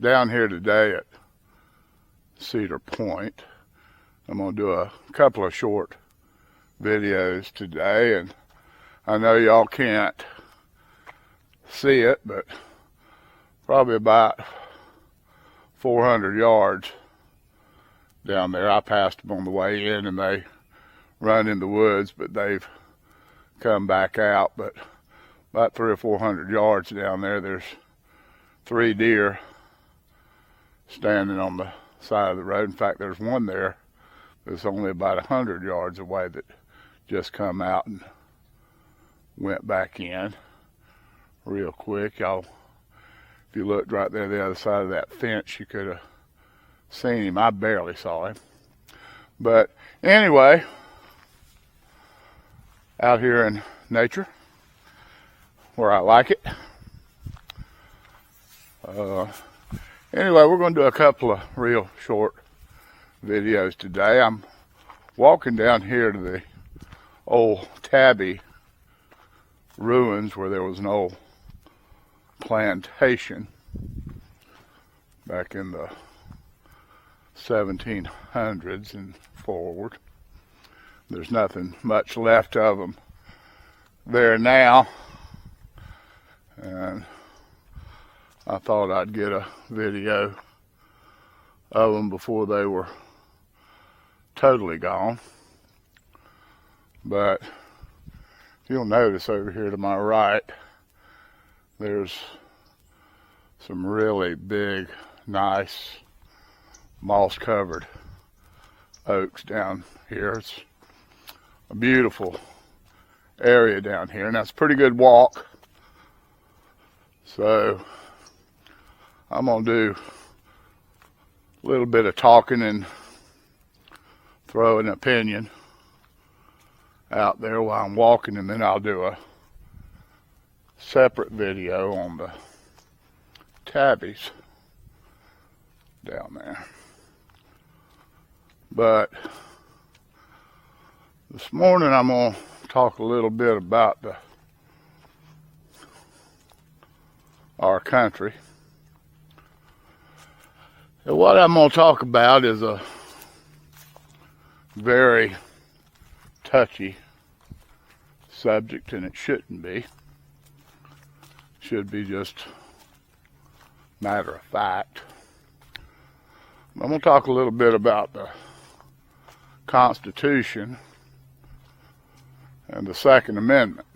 down here today at Cedar Point. I'm going to do a couple of short videos today, and I know y'all can't see it, but probably about 400 yards down there. I passed them on the way in and they run in the woods, but they've come back out. But about 300 or 400 yards down there, there's 3 deer standing on the side of the road. In fact, there's one there that's only about 100 yards away that just come out and went back in real quick. Y'all, if you looked right there the other side of that fence, you could have seen him. I barely saw him. But anyway, out here in nature, where I like it. Anyway, we're going to do a couple of real short videos today. I'm walking down here to the old Tabby ruins where there was an old plantation back in the 1700s and forward. There's nothing much left of them there now, and I thought I'd get a video of them before they were totally gone. But you'll notice over here to my right, there's some really big, nice, moss-covered oaks down here. It's a beautiful area down here, and that's a pretty good walk. So I'm gonna do a little bit of talking and throw an opinion out there while I'm walking, and then I'll do a separate video on the tabbies down there. But this morning I'm going to talk a little bit about our country. And what I'm going to talk about is a very touchy subject, and it shouldn't be. It should be just matter of fact. I'm going to talk a little bit about the Constitution and the Second Amendment,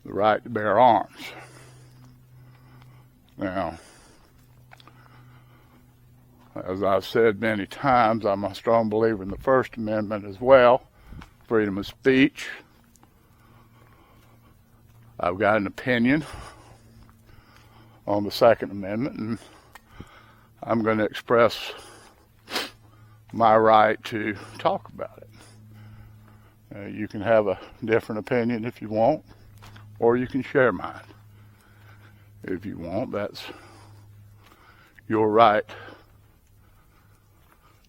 the right to bear arms. Now, as I've said many times, I'm a strong believer in the First Amendment as well, freedom of speech. I've got an opinion on the Second Amendment, and I'm going to express my right to talk about it. You can have a different opinion if you want, or you can share mine if you want. That's your right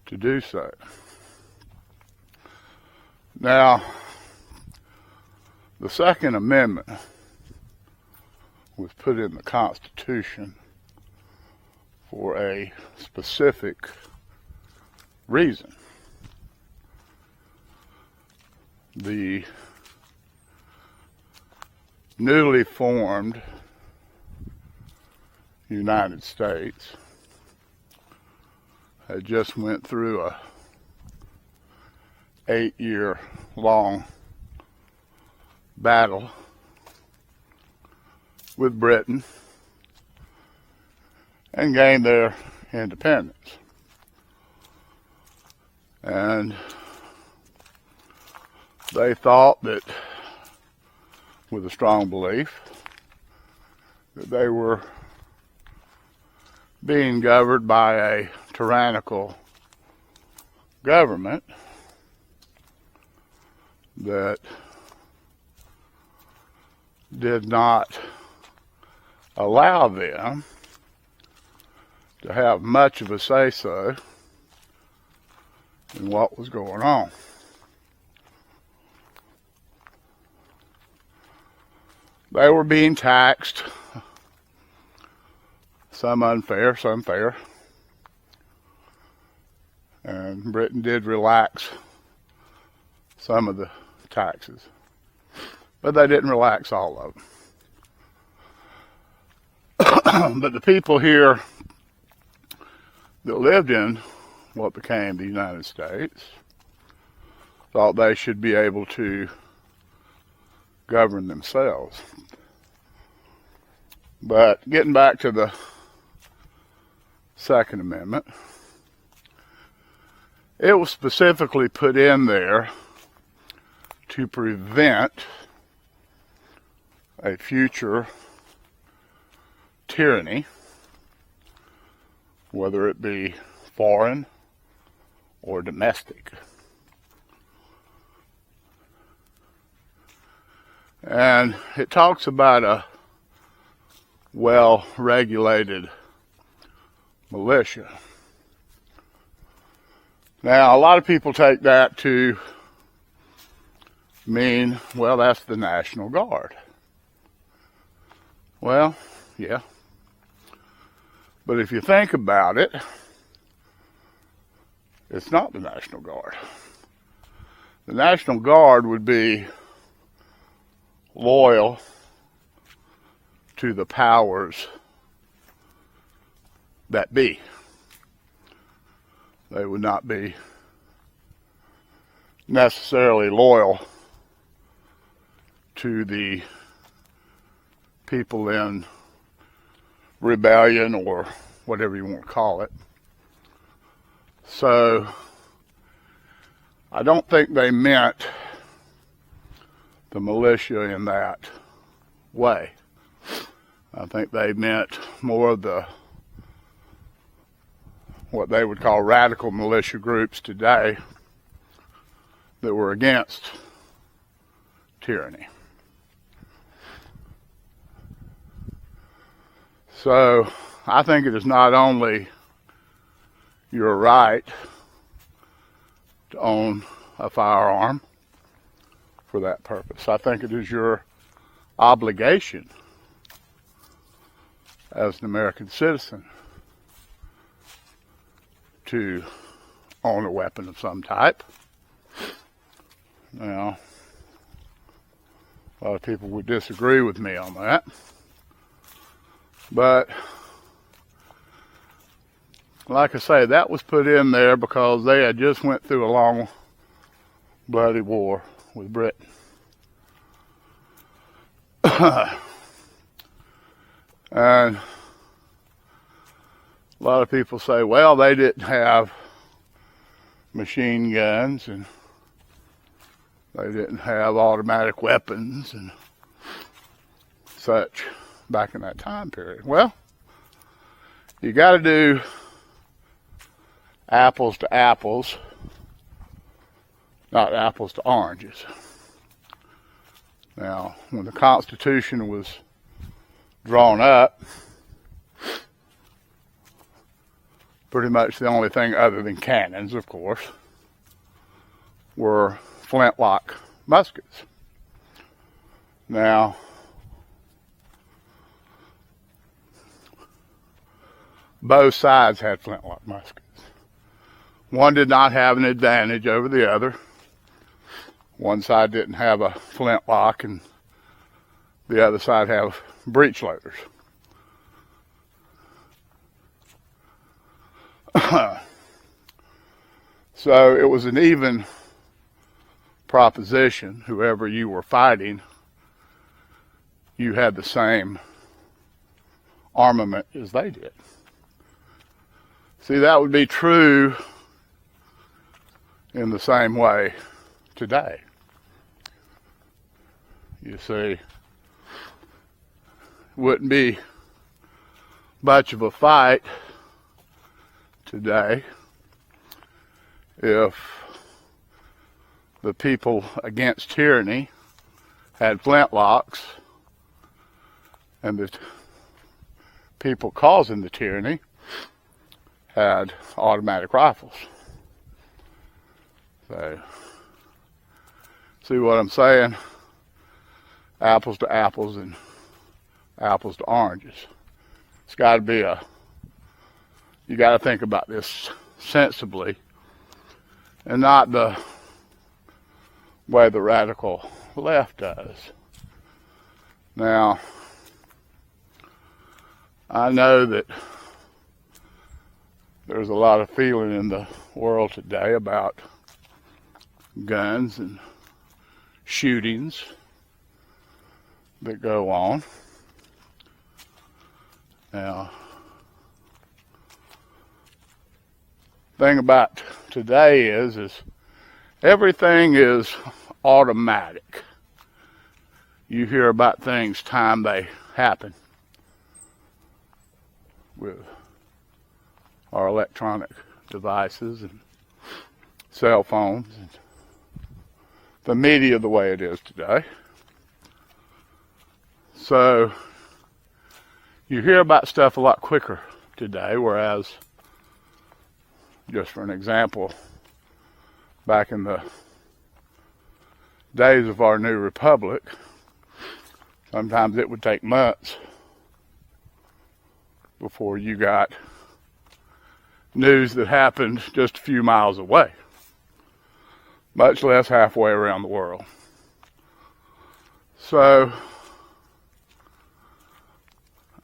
to do so. Now, the Second Amendment was put in the Constitution for a specific reason. The newly formed United States had just went through a 8-year-long battle with Britain and gained their independence. And they thought that, with a strong belief, that they were being governed by a tyrannical government that did not allow them to have much of a say-so in what was going on. They were being taxed Some unfair, some fair. And Britain did relax some of the taxes, but they didn't relax all of them. But the people here that lived in what became the United States thought they should be able to govern themselves. But getting back to the Second Amendment, it was specifically put in there to prevent a future tyranny, whether it be foreign or domestic. And it talks about a well-regulated militia. Now, a lot of people take that to mean, well, that's the National Guard. Well, yeah. But if you think about it, it's not the National Guard. The National Guard would be loyal to the powers that be. They would not be necessarily loyal to the people in rebellion or whatever you want to call it. So I don't think they meant the militia in that way. I think they meant more of the what they would call radical militia groups today that were against tyranny. So I think it is not only your right to own a firearm for that purpose. I think it is your obligation as an American citizen to own a weapon of some type. Now, a lot of people would disagree with me on that. But, like I say, that was put in there because they had just went through a long, bloody war with Britain. And a lot of people say, well, they didn't have machine guns and they didn't have automatic weapons and such back in that time period. Well, you got to do apples to apples, not apples to oranges. Now, when the Constitution was drawn up, pretty much the only thing other than cannons, of course, were flintlock muskets. Now, both sides had flintlock muskets. One did not have an advantage over the other. One side didn't have a flintlock and the other side have breech loaders. So it was an even proposition. Whoever you were fighting, you had the same armament as they did. See, that would be true in the same way today. You see, it wouldn't be much of a fight today if the people against tyranny had flintlocks and the people causing the tyranny had automatic rifles. So, see what I'm saying? Apples to apples and apples to oranges. It's got to be you got to think about this sensibly and not the way the radical left does. Now, I know that there's a lot of feeling in the world today about guns and shootings that go on. Now, thing about today is everything is automatic. You hear about things time they happen with our electronic devices and cell phones and the media the way it is today. So you hear about stuff a lot quicker today, whereas, just for an example, back in the days of our new republic, sometimes it would take months before you got news that happened just a few miles away, much less halfway around the world. So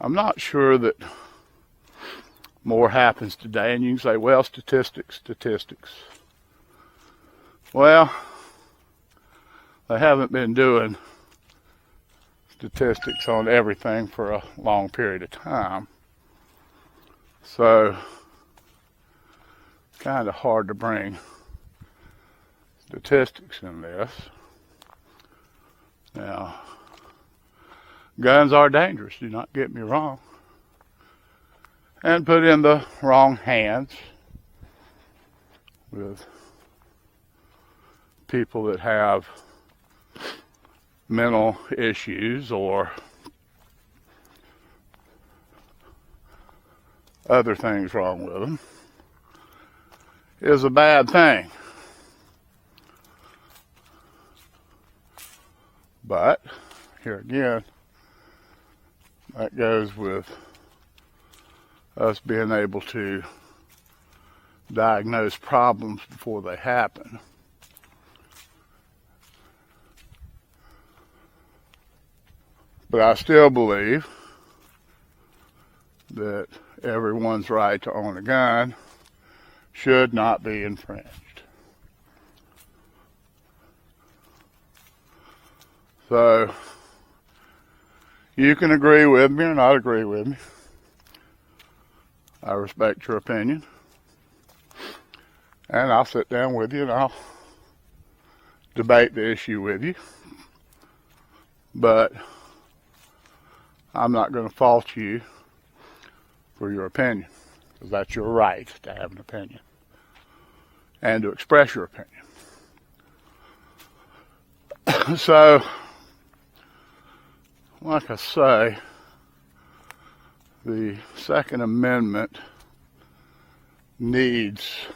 I'm not sure that more happens today. And you can say, well, statistics. Well, they haven't been doing statistics on everything for a long period of time. So it's kind of hard to bring statistics in this. Now, guns are dangerous, do not get me wrong. And put in the wrong hands with people that have mental issues or other things wrong with them is a bad thing. But here again, that goes with us being able to diagnose problems before they happen. But I still believe that everyone's right to own a gun should not be infringed. So, you can agree with me or not agree with me. I respect your opinion. And I'll sit down with you and I'll debate the issue with you. But I'm not going to fault you for your opinion, because that's your right to have an opinion and to express your opinion. So, like I say, the Second Amendment needs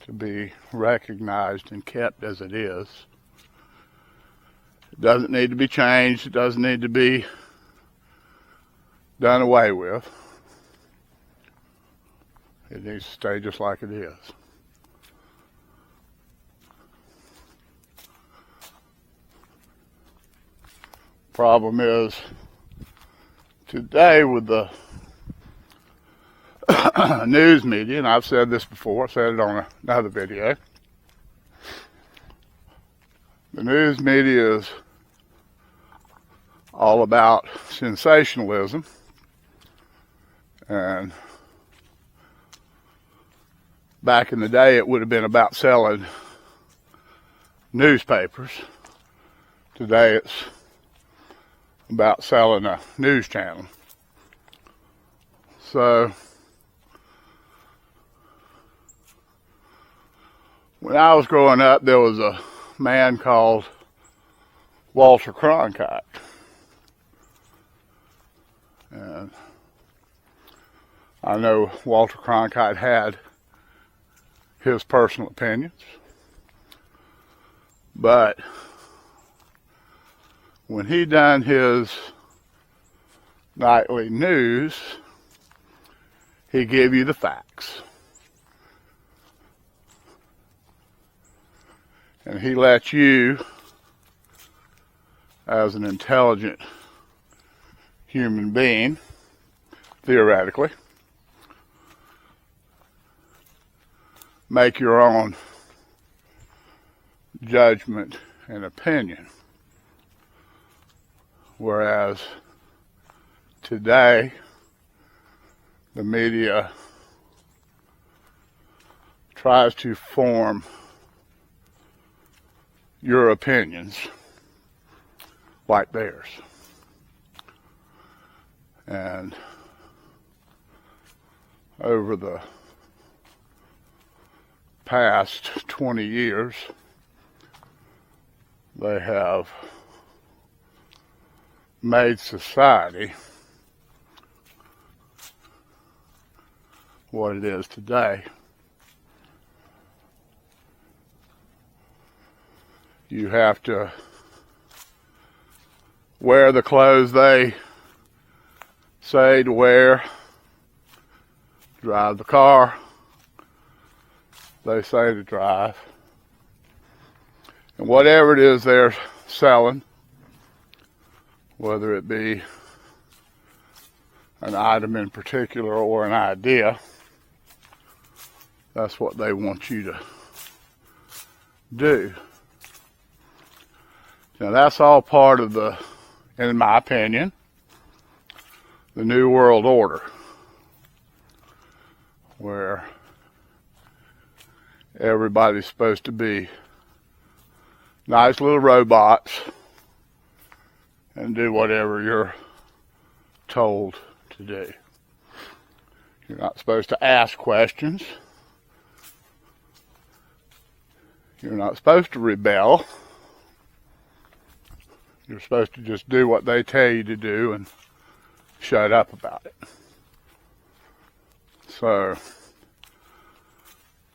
to be recognized and kept as it is. It doesn't need to be changed. It doesn't need to be done away with. It needs to stay just like it is. Problem is, today with the news media, and I've said this before, I said it on another video, the news media is all about sensationalism, and back in the day it would have been about selling newspapers. Today it's about selling a news channel. So, when I was growing up, there was a man called Walter Cronkite. And I know Walter Cronkite had his personal opinions, but when he done his nightly news, he give you the facts. And he lets you, as an intelligent human being, theoretically, make your own judgment and opinion. Whereas today, the media tries to form your opinions like theirs. And over the past 20 years, they have made society what it is today. You have to wear the clothes they say to wear, drive the car they say to drive, and whatever it is they're selling, whether it be an item in particular or an idea, that's what they want you to do. Now that's all part of the, in my opinion, the New World Order, where everybody's supposed to be nice little robots and do whatever you're told to do. You're not supposed to ask questions. You're not supposed to rebel. You're supposed to just do what they tell you to do and shut up about it. So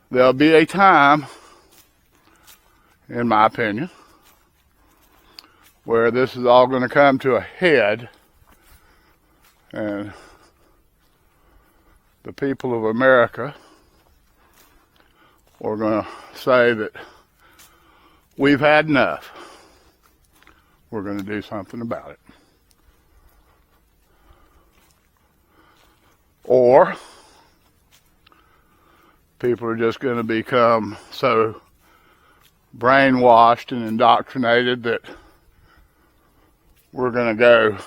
there'll be a time, in my opinion, where this is all going to come to a head, and the people of America are going to say that we've had enough. We're going to do something about it. Or people are just going to become so brainwashed and indoctrinated that we're going to go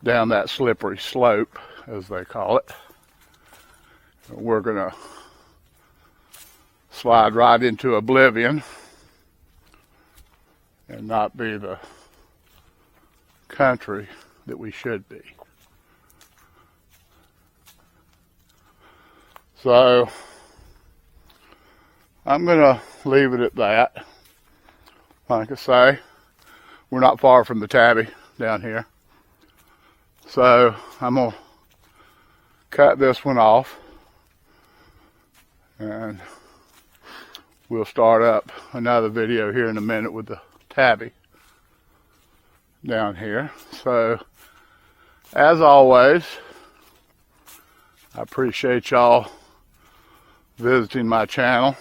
down that slippery slope, as they call it. We're going to slide right into oblivion and not be the country that we should be. So I'm going to leave it at that. Like I say, we're not far from the Tabby down here. So I'm going to cut this one off, and we'll start up another video here in a minute with the Tabby down here. So as always, I appreciate y'all visiting my channel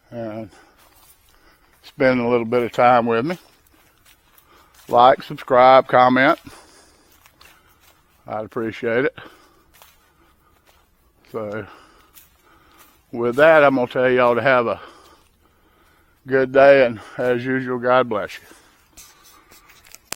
and spending a little bit of time with me. Like, subscribe, comment. I'd appreciate it. So with that, I'm going to tell y'all to have a good day, and as usual, God bless you.